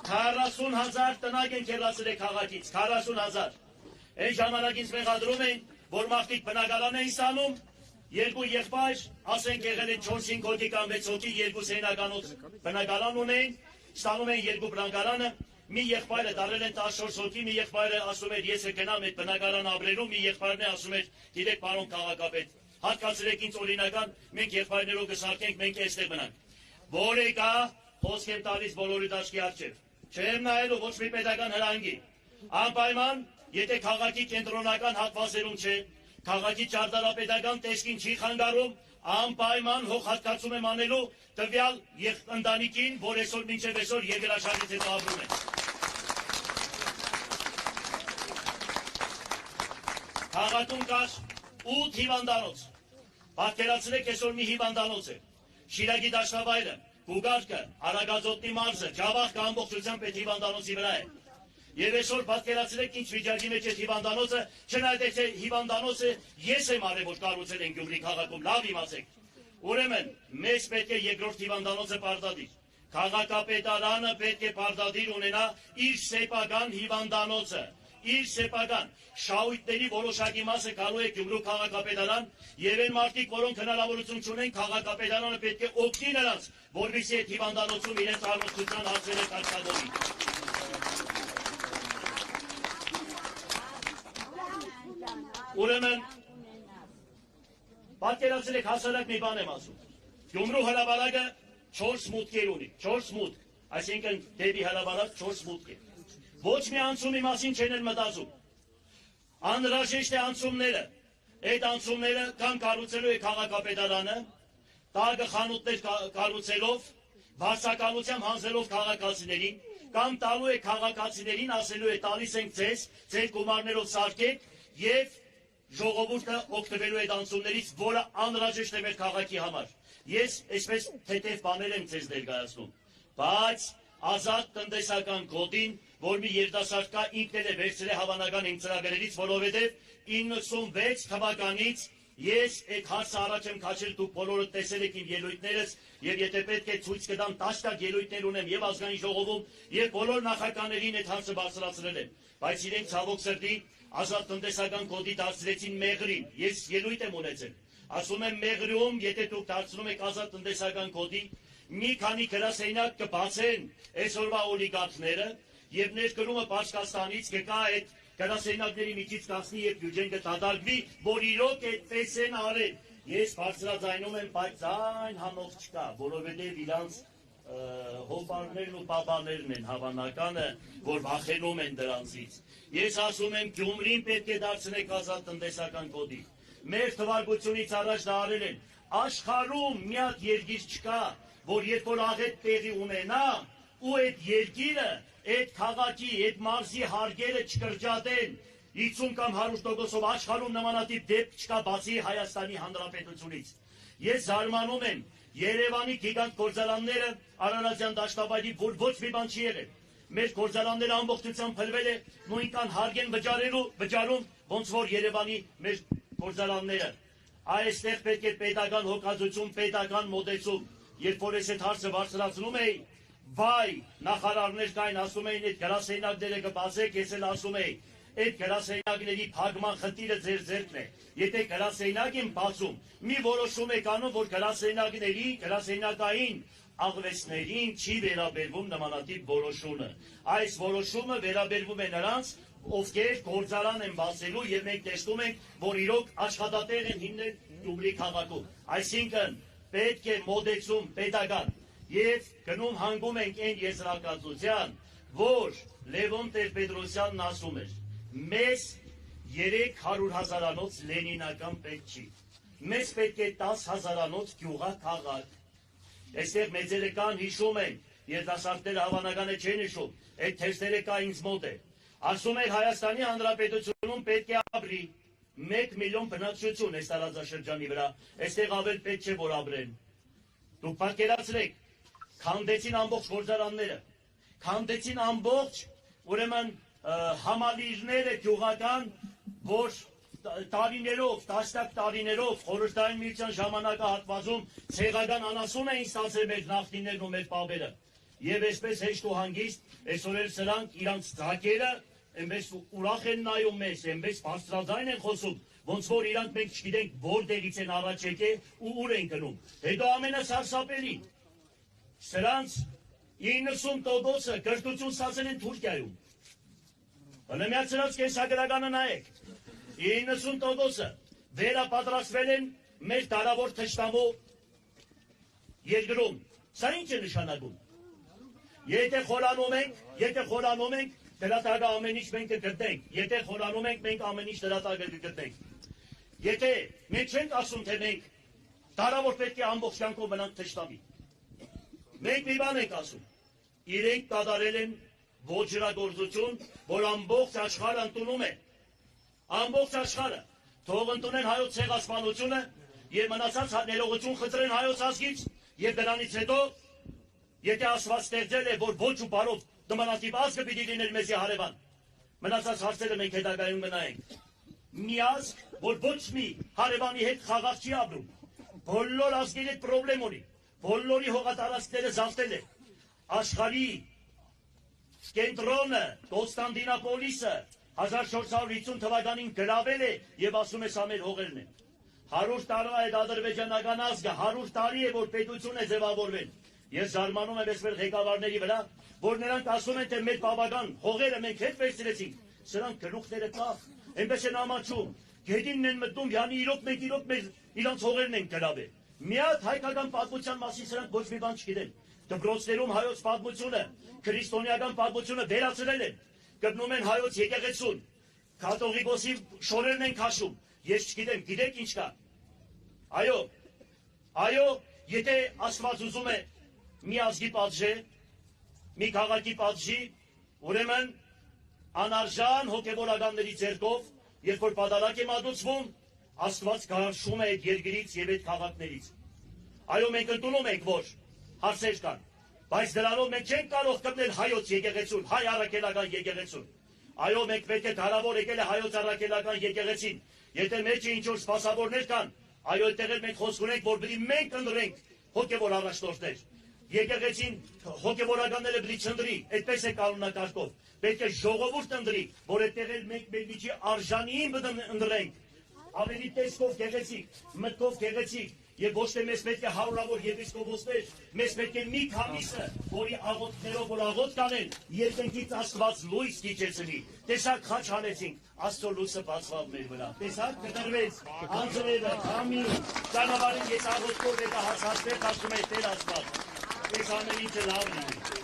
40,000 տնակ են քերացրել քաղաքից, 40,000։ Այն ժամանակից մեղադրում են, որ մարդիկ բնակարան էին ստանում, երկու եղբայր, ասենք եղել են 4-5 հոգի կամ 6 հոգի, երկու սենականոց բնակարան ունեին, ստանում են երկու բնակարանը, մի եղբայրը տարել են 14 հոգի, մի եղբայրը ասում էր ես կգնամ այդ բնակարան ապրելու, մի եղբայրն է ասում էր գիտեք պարոն քաղաքապետ, հատկացրեք ինձ օրինական, մենք եղբայրներով կսարքենք, մենք այստեղ մնանք։ Որ եկա, խոսք եմ տալիս բոլորի դաշտի առջև։ Չեմ նայելու ոչ մի պետական հրանգի։ Անպայման, եթե քաղաքի կենտրոնական հատվածերում չէ, քաղաքի ճարտարապետական տեսքին չի խանգարում, անպայման հողհատկացում եմ անելու տվյալ ընտանիքին, որ այսօր մինչև այսօր երկրաշարժից հետո ապրում է։ Քաղաքում կար 8 հիվանդանոց։ Պատկերացրեք այսօր մի հիվանդանոց է։ Շիրակի դաշտավայրը, Գուգարկը, Արագածոտնի մարզը, Ջավախքը ամբողջությամբ այդ հիվանդանոցի վրա է։ Եվ այսօր պատկերացրեք ինչ վիճակի մեջ այդ հիվանդանոցը, չնայած այդ հիվանդանոցը ես եմ արել, որ կառուցել են Գյումրի քաղաքում, լավ իմացեք։ Ուրեմն, մեզ պետք է երկրորդ հիվանդանոցը պարտադիր։ Քաղաքապետարանը պետք է պարտադիր ունենա իր սեփական հիվանդանոցը, իր սեփական շահույթների որոշակի մասը գալու է Գյումրու քաղաքապետարան, եւ այն մարդիկ, որոնք հնարավորություն չունեն, քաղաքապետարանը պետք է օգնի նրանց, որովհետեւ այդ հիվանդանոցում իրենց առողջության հարցերը կարգավորի։ Ուրեմն, պատկերացրեք հասարակ մի բան եմ ասում։ Գյումրու հրապարակը 4 մուտքեր ունի, 4 մուտք, այսինքն դեպի հրապարակ 4 մուտք է։ Ոչ մի անցումի մասին չեն էլ մտածում։ Անհրաժեշտ է անցումները, այդ անցումները կամ կառուցելու է քաղաքապետարանը, տագը խանութներ կառուցելով, բարձրակալությամբ հանձնելով քաղաքացիներին, կամ տալու է քաղաքացիներին, ասելու է տալիս ենք ձեզ, ձեր գումարներով սարքեք եւ ժողովուրդը օգտվելու այդ անցումներից, որը անհրաժեշտ է մեր քաղաքի համար։ Ես այսպես թեթև բաներ եմ ձեզ ներկայացնում, բայց ազատ տնտեսական կոդին, որ մի երիտասարդ կա, ինքն էլ է վերցրել հավանական իմ ծրագրերից, որովհետև 96 թվականից ես այդ հարցը առաջ եմ քաշել, դուք բոլորը տեսել եք իմ ելույթներս, եւ եթե պետք է ցույց կտամ 10 ելույթներ ունեմ եւ ազգային ժողովում, եւ բոլոր նախագահներին այդ հարցը բարձրացրել եմ, բայց իրենք ցավոք սրտի ազատ տնտեսական կոդի դարձրեցին մեղրին։ Ես ելույթ եմ ունեցել, ասում եմ մեղրում, եթե դուք դարձնում եք ազատ տնտեսական կոդի, մի քանի գրասենյակ կբացեն այսօրվա օլիգարխները եւ ներկրումը Պարսկաստանից կգա այդ գրասենյակների միջից կացնի եւ բյուջեն կդադարվի, որ իրոք այդպես են արել։ Ես բարձրաձայնում եմ, բայց այն համող չկա, որովհետեւ իրանց հոբարներն ու պապաներն են հավանականը, որ վախենում են դրանցից։ Ես ասում եմ, Գյումրին պետք է դարձնեք ազատ տնտեսական կոդի։ Մեր թվարկությունից առաջ դա արել են։ Աշխարհում մի հատ երկիր չկա, որ երբ որ աղետ տեղի ունենա, ու այդ երկիրը, այդ քաղաքի, այդ մարզի հարգերը չկրճատեն 50 կամ 100%-ով աշխարհում նմանատիպ դեպք չկա բացի Հայաստանի Հանրապետությունից։ Ես զարմանում եմ Երևանի գիգանտ գործարանները Արարատյան դաշտավայրի, որ ոչ մի բան չի եղել։ Մեր գործարանները ամբողջությամբ փլվել է, նույնքան հարկ են վճարում, ոնց որ Երևանի մեր գործարանները։ Այստեղ պետք է պետական հոգացություն, պետական մոտեցում։ Երբ որ ես այդ հարցը բարձրացնում էի, վայ, նախարարներ կային, ասում էին այդ գրասենյակները կբացեք, ես էլ ասում էի, այդ գրասենյակների փակման խնդիրը ձեր ձեռքն է։ Եթե գրասենյակ եմ բացում, մի որոշում եք անում, որ գրասենյակային աղվեսներին չի վերաբերվում նմանատիպ որոշումը։ Այս որոշումը վերաբերվում է նրանց, ովքեր գործարան են բացելու եւ մենք տեսնում ենք, որ իրոք աշխատատեղ են հիմնել Գյումրի քաղաքում։ Այսինքն պետք է մոտեցում պետական եւ գնում հանգում ենք այն եզրակացության, որ Լևոն Տեր-Պետրոսյանն ասում էր. մեզ 300 հազարանոց լենինական պետք չի, մեզ պետք է 10 հազարանոց գյուղաքաղաք։ Այստեղ մեծերը կան, հիշում են, երիտասարդները հավանական է չեն հիշում, այդ թեստերը կա ինձ մոտ է։ Ասում էր Հայաստանի Հանրապետությունում պետք է ապրի 1 միլիոն բնակչություն այս տարածաշրջանի վրա, այստեղ ավել պետք չէ որ ապրեն։ Դուք պատկերացրեք, քանդեցին ամբողջ գործարանները, քանդեցին ամբողջ, ուրեմն համալիրները գյուղական, որ տարիներով, տասնյակ տարիներով խորհրդային միության ժամանակահատվածում ցեղական անասուն էին ստացել մեր նախնիներն ու մեր պապերը։ եւ այսպես հեշտ ու հանգիստ այսօր էլ սրանք իրանց ծակերը այնպես ուրախ են նայում մեզ, այնպես բարձրաձայն են խոսում, ոնց որ իրանք մենք չգիտենք որտեղից են առաջ եկել ու ուր են գնում։ Հետո ամենասարսափելին սրանց 90%-ը կրթություն ստացել են Թուրքիայում։ Հնամյալ սրանց կենսագրականը նայեք, 90%-ը վերապատրաստվել են մեր դարավոր թշնամու երկրում։ Սա ինչ է նշանակում։ Եթե խորանում ենք, դրատագը ամեն ինչ մենք կգտնենք։ Եթե խորանում ենք, մենք ամեն ինչ դրատագը կգտնենք։ Եթե մենք չենք ասում, թե մենք դարավոր պետք է ամբողջ կյանքով մնանք թշնամի։ Մենք մի բան ենք ասում։ Իրենք կատարել են ոչրագործություն, որ ամբողջ աշխարհը ընդունում է։ Ամբողջ աշխարհը թող ընդունեն հայոց ցեղասպանությունը եւ մնացած ներողություն խնդրեն հայոց ազգից եւ դրանից հետո եթե Աստված ստեղծել է, որ ոչ ու բարով նմանատիպ ազգը պիտի լիներ մեզի հարևան, մնացած հարցերը մենք հետագայում մնայենք։ Մի ազգ, որ ոչ մի հարևանի հետ խաղաղ չի ապրում, բոլոր ազգերի հետ պրոբլեմ ունի, բոլորի հողատարածքները զավթել է, աշխարհի կենտրոնը Կոնստանդինապոլիսը 1450 թվականին գրավել է եւ ասում է սա մեր հողերն են։ 100 տարվա այդ ադրբեջանական ազգը 100 տարի է որ պետություն է ձևավորվել։ Ես զարմանում եմ այսպես ղեկավարների վրա, որ նրանք ասում են, թե մեր բավական հողերը մենք հետ վերցրեցինք, սրանք գլուխները կախ, այնպես են ամաչում, գետինն են մտնում, յանի իրոք մեր իրանց հողերն են գրավել։ Մի հատ հայկական պատմության մասին սրանք ոչ մի բան չգիտեն։ Դպրոցներում հայոց պատմությունը, քրիստոնեական պատմությունը վերացրել են, գտնում են հայոց եկեղեցուն, կաթողիկոսի շորերն են քաշում։ Ես չգիտեմ, գիտեք ինչ կա։ Այո, եթե Աստված ուզում է մի ազգի պատժե, մի քաղաքի պատժի, ուրեմն անարժան հոգևորականների ձեռքով, երբ որ պատարակ է մատուցվում, Աստված գարշում է այդ երկրից եւ այդ քաղաքներից։ Այո, մենք ընդունում ենք, որ հարցեր կան, բայց դրանով մենք չենք կարող կպնել հայոց եկեղեցուն, հայ առաքելական եկեղեցուն։ Այո, մենք պետք է դարավոր եկել է հայոց առաքելական եկեղեցին։ Եթե մեջը ինչ-որ սպասավորներ կան, այո, այդտեղ էլ մենք խոսք ունենք, որ պիտի մենք ընտրենք հոգևոր առաջնորդներ։ Եկեղեցին հոգևորականները պիտի չընտրի, այդպես է կանոնակարգով։ Պետք է ժողովուրդ ընտրի, որ այդտեղ էլ մենք մեր միջի արժանիին պիտի ընտրենք։ Ավելի տեսքով գեղեցիկ, մտքով գեղեցիկ, եւ ոչ թե մեզ պետք է հարյուրավոր եպիսկոպոսներ, մեզ պետք է մի քանիսը, որի աղոթքներով որ աղոթ կանեն, երկնքից Աստված լույս իջեցնի։ Տեսակ խաչ հանեցինք, Աստծո լույսը բացվավ մեր վրա։ Տեսակ կտրվեց անձրևը, քամին, ճանապարհին ես աղոթքով եկա հասածներ, ասում է Տեր Աստված։ Այս ամեն ինչը լավ լինի։